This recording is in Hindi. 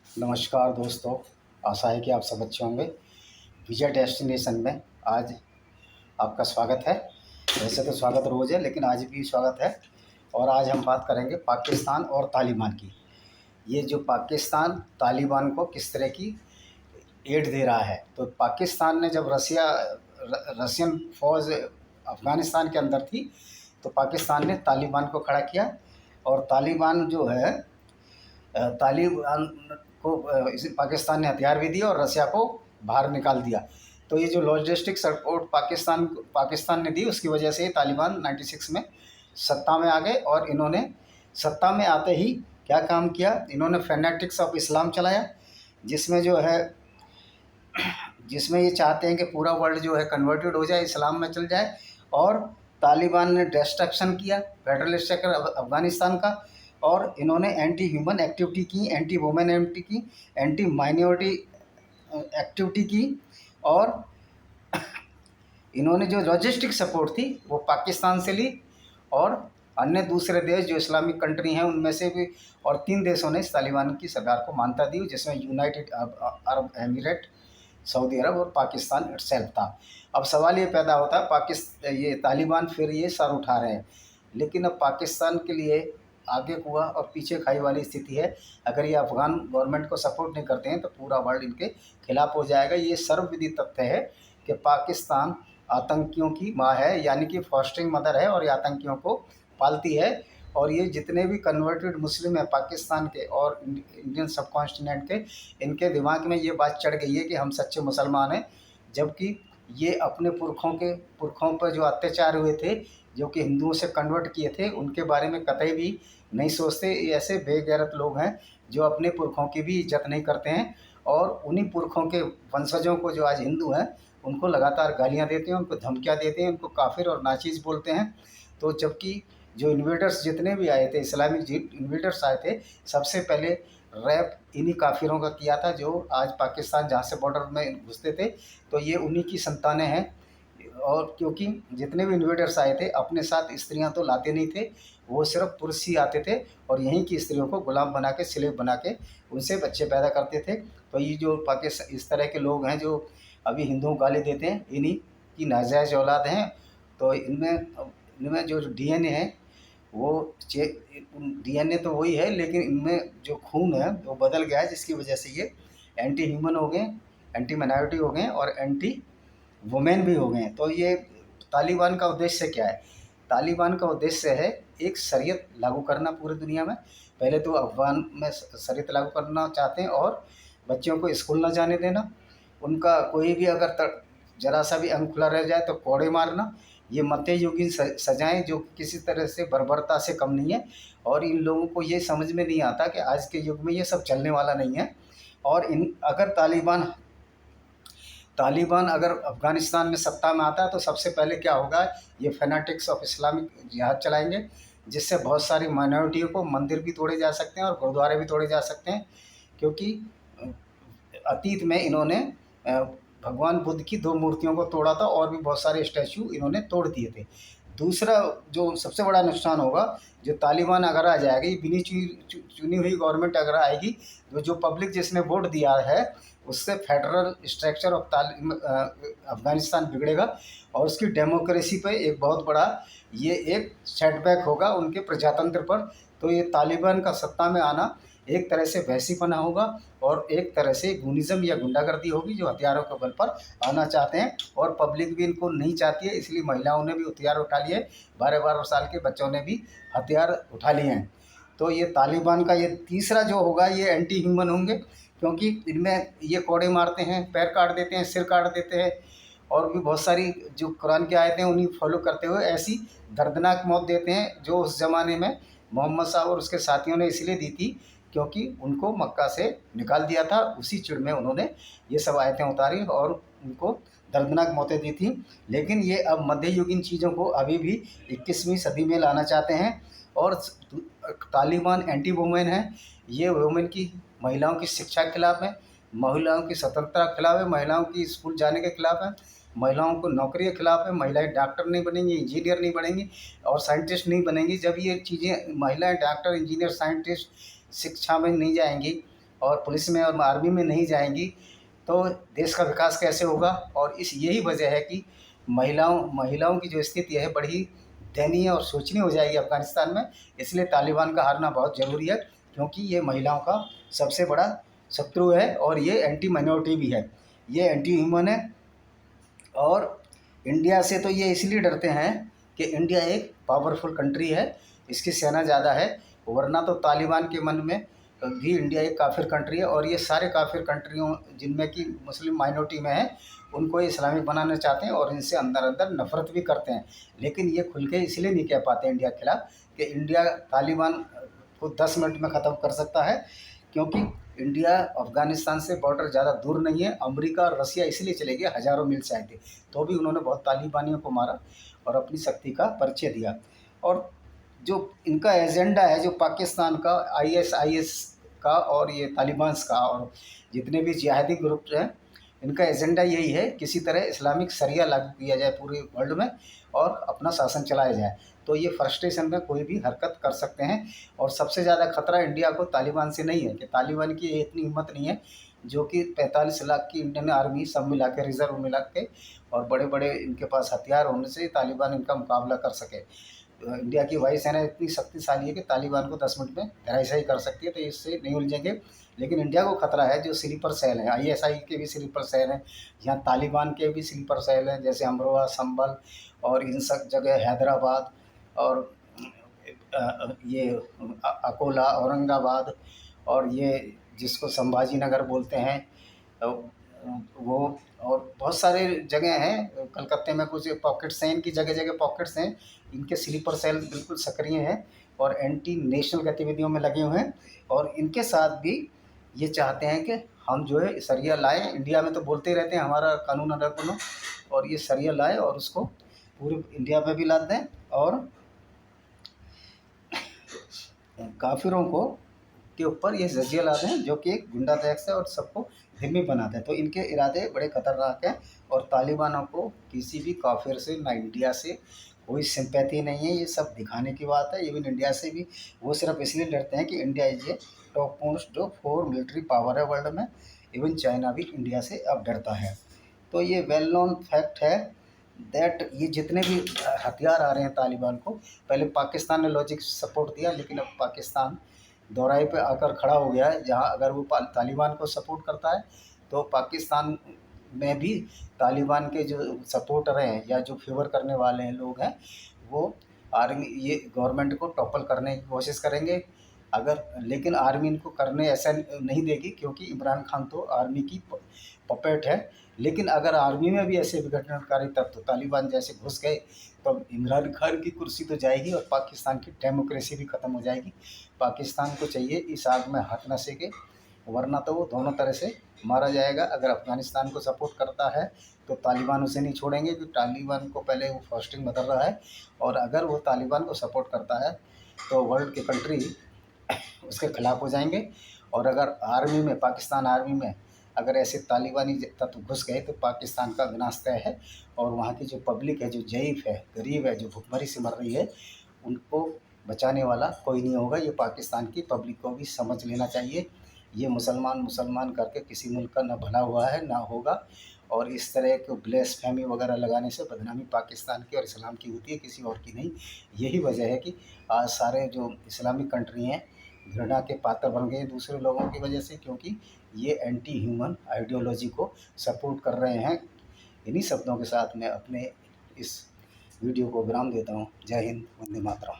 नमस्कार दोस्तों। आशा है कि आप सब अच्छे होंगे। विजय डेस्टिनेशन में आज आपका स्वागत है। वैसे तो स्वागत रोज़ है, लेकिन आज भी स्वागत है। और आज हम बात करेंगे पाकिस्तान और तालिबान की। ये जो पाकिस्तान तालिबान को किस तरह की एड दे रहा है। तो पाकिस्तान ने जब रशियन फ़ौज अफ़गानिस्तान के अंदर थी, तो पाकिस्तान ने तालिबान को खड़ा किया। और तालिबान जो है, तालिबान को इसे पाकिस्तान ने हथियार भी दिए और रसिया को बाहर निकाल दिया। तो ये जो लॉजिस्टिक सपोर्ट पाकिस्तान ने दी, उसकी वजह से तालिबान 96 में सत्ता में आ गए। और इन्होंने सत्ता में आते ही क्या काम किया, इन्होंने फैनेटिक्स ऑफ इस्लाम चलाया, जिसमें जो है जिसमें ये चाहते हैं कि पूरा वर्ल्ड जो है कन्वर्टेड हो जाए, इस्लाम में चल जाए। और तालिबान ने डिस्ट्रक्शन किया फेडरल स्टेट अफ़गानिस्तान का। और इन्होंने एंटी ह्यूमन एक्टिविटी की, एंटी वुमेन एक्टिविटी की, एंटी माइनॉरिटी एक्टिविटी की। और इन्होंने जो लॉजिस्टिक सपोर्ट थी वो पाकिस्तान से ली, और अन्य दूसरे देश जो इस्लामिक कंट्री हैं उनमें से भी। और 3 देशों ने इस तालिबान की सरकार को मान्यता दी, जिसमें यूनाइटेड अरब एमिरेट, सऊदी अरब और पाकिस्तान इटसेल्फ था। अब सवाल ये पैदा होता है, ये तालिबान फिर ये सर उठा रहे हैं, लेकिन अब पाकिस्तान के लिए आगे कुआं और पीछे खाई वाली स्थिति है। अगर ये अफ़गान गवर्नमेंट को सपोर्ट नहीं करते हैं तो पूरा वर्ल्ड इनके खिलाफ हो जाएगा। ये सर्वविदित तथ्य है कि पाकिस्तान आतंकियों की माँ है, यानी कि फॉस्टरिंग मदर है, और ये आतंकियों को पालती है। और ये जितने भी कन्वर्टेड मुस्लिम हैं पाकिस्तान के और इंडियन सब कॉन्टिनेंट के, इनके दिमाग में ये बात चढ़ गई है कि हम सच्चे मुसलमान हैं, जबकि ये अपने पुरखों पर जो अत्याचार हुए थे, जो कि हिंदुओं से कन्वर्ट किए थे, उनके बारे में कतई भी नहीं सोचते। ये ऐसे बेगैरत लोग हैं जो अपने पुरखों की भी इज्जत नहीं करते हैं, और उन्हीं पुरखों के वंशजों को जो आज हिंदू हैं उनको लगातार गालियाँ देते हैं, उनको धमकियाँ देते हैं, उनको काफिर और नाचीज़ बोलते हैं। तो जबकि जो इन्वेडर्स जितने भी आए थे, इस्लामिक इन्वेडर्स आए थे, सबसे पहले रैप इन्हीं काफिरों का किया था, जो आज पाकिस्तान जहाँ से बॉर्डर में घुसते थे। तो ये उन्हीं की संतानें हैं। और क्योंकि जितने भी इन्वेडर्स आए थे, अपने साथ स्त्रियां तो लाते नहीं थे, वो सिर्फ पुरुष ही आते थे, और यहीं की स्त्रियों को गुलाम बना के, स्लेव बना के उनसे बच्चे पैदा करते थे। तो ये जो पाकिस्तान इस तरह के लोग हैं जो अभी हिंदुओं को गाली देते हैं, इन्हीं की नाजायज़ औलाद हैं। तो इनमें इनमें जो डीएनए है वो डीएनए तो वही है, लेकिन इनमें जो खून है वो बदल गया है, जिसकी वजह से ये एंटी ह्यूमन हो गए, एंटी माइनॉरिटी हो गए और एंटी वुमेन भी हो गए हैं। तो ये तालिबान का उद्देश्य क्या है? तालिबान का उद्देश्य है एक शरीयत लागू करना पूरी दुनिया में। पहले तो अफ़गान में शरीयत लागू करना चाहते हैं, और बच्चों को स्कूल ना जाने देना। उनका कोई भी अगर ज़रा सा भी अंग खुला रह जाए तो कोड़े मारना। ये मध्ययुगीन सज़ाएँ जो किसी तरह से बर्बरता से कम नहीं है। और इन लोगों को ये समझ में नहीं आता कि आज के युग में ये सब चलने वाला नहीं है। और इन अगर तालिबान अगर अफ़गानिस्तान में सत्ता में आता है तो सबसे पहले क्या होगा, ये फैनाटिक्स ऑफ इस्लामिक जिहाद चलाएंगे, जिससे बहुत सारी माइनॉरिटियों को मंदिर भी तोड़े जा सकते हैं और गुरुद्वारे भी तोड़े जा सकते हैं। क्योंकि अतीत में इन्होंने भगवान बुद्ध की 2 मूर्तियों को तोड़ा था, और भी बहुत सारे स्टैचू इन्होंने तोड़ दिए थे। दूसरा जो सबसे बड़ा नुकसान होगा, जो तालिबान अगर आ जाएगी, बिनी चुनी हुई गवर्नमेंट अगर आएगी, तो जो पब्लिक जिसने वोट दिया है उससे फेडरल स्ट्रक्चर ऑफ अफ़गानिस्तान बिगड़ेगा, और उसकी डेमोक्रेसी पे एक बहुत बड़ा ये एक सेटबैक होगा उनके प्रजातंत्र पर। तो ये तालिबान का सत्ता में आना एक तरह से वैसीपना होगा, और एक तरह से गूनिज़्म या गुंडागर्दी होगी, जो हथियारों के बल पर आना चाहते हैं। और पब्लिक भी इनको नहीं चाहती है, इसलिए महिलाओं ने भी हथियार उठा लिए, 12-12 साल के बच्चों ने भी हथियार उठा लिए हैं। तो ये तालिबान का ये तीसरा जो होगा, ये एंटी ह्यूमन होंगे, क्योंकि इनमें ये कोड़े मारते हैं, पैर काट देते हैं, सिर काट देते हैं, और भी बहुत सारी जो कुरान की आयतें हैं उन्हीं फॉलो करते हुए ऐसी दर्दनाक मौत देते हैं, जो उस ज़माने में मोहम्मद साहब और उसके साथियों ने इसलिए दी थी क्योंकि उनको मक्का से निकाल दिया था। उसी चिढ़ में उन्होंने ये सब आयतें उतारी और उनको दर्दनाक मौतें दी थी। लेकिन ये अब मध्ययुगीन चीज़ों को अभी भी 21वीं सदी में लाना चाहते हैं। और तालिबान एंटी वुमेन है, ये वुमेन की, महिलाओं की शिक्षा के खिलाफ़ है, महिलाओं की स्वतंत्रता के खिलाफ़ है, महिलाओं की स्कूल जाने के खिलाफ़ है, महिलाओं को नौकरी के खिलाफ़ है। महिलाएं डॉक्टर नहीं बनेंगी, इंजीनियर नहीं बनेंगी और साइंटिस्ट नहीं बनेंगी। जब ये चीज़ें महिलाएं डॉक्टर, इंजीनियर, साइंटिस्ट शिक्षा में नहीं जाएंगी और पुलिस में और आर्मी में नहीं जाएंगी तो देश का विकास कैसे होगा। और यही वजह है कि महिलाओं की जो स्थिति है बड़ी दयनीय और शोचनीय हो जाएगी अफ़गानिस्तान में। इसलिए तालिबान का हारना बहुत ज़रूरी है, क्योंकि ये महिलाओं का सबसे बड़ा शत्रु है और ये एंटी माइनॉरिटी भी है, ये एंटी ह्यूमन है। और इंडिया से तो ये इसलिए डरते हैं कि इंडिया एक पावरफुल कंट्री है, इसकी सेना ज़्यादा है, वरना तो तालिबान के मन में भी इंडिया एक काफिर कंट्री है। और ये सारे काफिर कंट्रियों जिनमें कि मुस्लिम माइनॉरिटी में है, उनको इस्लामिक बनाना चाहते हैं और इनसे अंदर अंदर नफ़रत भी करते हैं। लेकिन ये खुल के इसलिए नहीं कह पाते इंडिया के खिलाफ कि इंडिया तालिबान को 10 मिनट में ख़त्म कर सकता है, क्योंकि इंडिया अफ़गानिस्तान से बॉर्डर ज़्यादा दूर नहीं है। अमेरिका और रसिया इसलिए चले गए, हज़ारों मील से आए थे, तो भी उन्होंने बहुत तालिबानियों को मारा और अपनी शक्ति का परिचय दिया। और जो इनका एजेंडा है, जो पाकिस्तान का ISIS का और ये तालिबान्स का और जितने भी जिहादी ग्रुप हैं, इनका एजेंडा यही है किसी तरह इस्लामिक शरिया लागू किया जाए पूरे वर्ल्ड में और अपना शासन चलाया जाए। तो ये फ्रस्ट्रेशन में कोई भी हरकत कर सकते हैं। और सबसे ज़्यादा खतरा इंडिया को तालिबान से नहीं है, कि तालिबान की इतनी हिम्मत नहीं है जो कि 45 लाख की इंडियन आर्मी सब मिला के, रिजर्व मिला के और बड़े बड़े इनके पास हथियार होने से तालिबान इनका मुकाबला कर सके। इंडिया की वायुसेना इतनी शक्तिशाली है कि तालिबान को 10 मिनट में धराशायी कर सकती है, तो इससे नहीं उलझेंगे। लेकिन इंडिया को खतरा है जो स्लीपर सेल हैं, ISI के भी स्लीपर सेल हैं, यहाँ तालिबान के भी स्लीपर सेल हैं, जैसे अमरोहा, संभल और इन सब जगह, हैदराबाद और ये अकोला, औरंगाबाद और ये जिसको संभाजी नगर बोलते हैं वो, और बहुत सारे जगह हैं। कलकत्ते में कुछ पॉकेट्स हैं, इनकी जगह जगह पॉकेट्स हैं। इनके स्लीपर सेल बिल्कुल सक्रिय हैं और एंटी नेशनल गतिविधियों में लगे हुए हैं। और इनके साथ भी ये चाहते हैं कि हम जो है शरिया लाएँ। इंडिया में तो बोलते ही रहते हैं हमारा कानून अदा करो, और ये शरिया लाए और उसको पूरे इंडिया में भी ला दें और काफिरों को के ऊपर ये जजिया लाते हैं जो कि एक गुंडा टैक्स है और सबको धिम्मी बनाते हैं। तो इनके इरादे बड़े खतरनाक हैं और तालिबानों को किसी भी काफिर से, ना इंडिया से कोई सिंपैथी नहीं है। ये सब दिखाने की बात है। इवन इंडिया से भी वो सिर्फ इसलिए डरते हैं कि India is a top most जो 4 मिलिट्री पावर है वर्ल्ड में। इवन चाइना भी इंडिया से अब डरता है। तो ये वेल नोन फैक्ट है दैट ये जितने भी हथियार आ रहे हैं तालिबान को, पहले पाकिस्तान ने लॉजिक सपोर्ट दिया, लेकिन अब पाकिस्तान दोहराए पे आकर खड़ा हो गया है, जहां अगर वो तालिबान को सपोर्ट करता है तो पाकिस्तान में भी तालिबान के जो सपोर्टर हैं या जो फेवर करने वाले हैं लोग हैं, वो आर्मी ये गवर्नमेंट को टॉपल करने की कोशिश करेंगे। अगर लेकिन आर्मी इनको करने ऐसा नहीं देगी, क्योंकि इमरान खान तो आर्मी की पपेट है। लेकिन अगर आर्मी में भी ऐसे विघटनकारी तत्व तालिबान जैसे घुस गए तो इमरान खान की कुर्सी तो जाएगी और पाकिस्तान की डेमोक्रेसी भी ख़त्म हो जाएगी। पाकिस्तान को चाहिए इस आग में हाथ न सेके, वरना तो वो दोनों तरह से मारा जाएगा। अगर अफ़गानिस्तान को सपोर्ट करता है तो तालिबान उसे नहीं छोड़ेंगे, क्योंकि तालिबान को पहले वो फास्टिंग बदल रहा है। और अगर वो तालिबान को सपोर्ट करता है तो वर्ल्ड की कंट्री उसके खिलाफ़ हो जाएंगे। और अगर आर्मी में, पाकिस्तान आर्मी में अगर ऐसे तालिबानी तत्व घुस गए तो पाकिस्तान का विनाश तय है। और वहाँ की जो पब्लिक है, जो ज़ईफ़ है, गरीब है, जो भुखमरी से मर रही है, उनको बचाने वाला कोई नहीं होगा। ये पाकिस्तान की पब्लिक को भी समझ लेना चाहिए। ये मुसलमान करके किसी मुल्क का ना भला हुआ है ना होगा। और इस तरह के ब्लेसफेमी वगैरह लगाने से बदनामी पाकिस्तान की और इस्लाम की होती है, किसी और की नहीं। यही वजह है कि आज सारे जो इस्लामिक कंट्री हैं घृणा के पात्र बन गए दूसरे लोगों की वजह से, क्योंकि ये एंटी ह्यूमन आइडियोलॉजी को सपोर्ट कर रहे हैं। इन्हीं शब्दों के साथ मैं अपने इस वीडियो को विराम देता हूँ। जय हिंद, वंदे मातरम।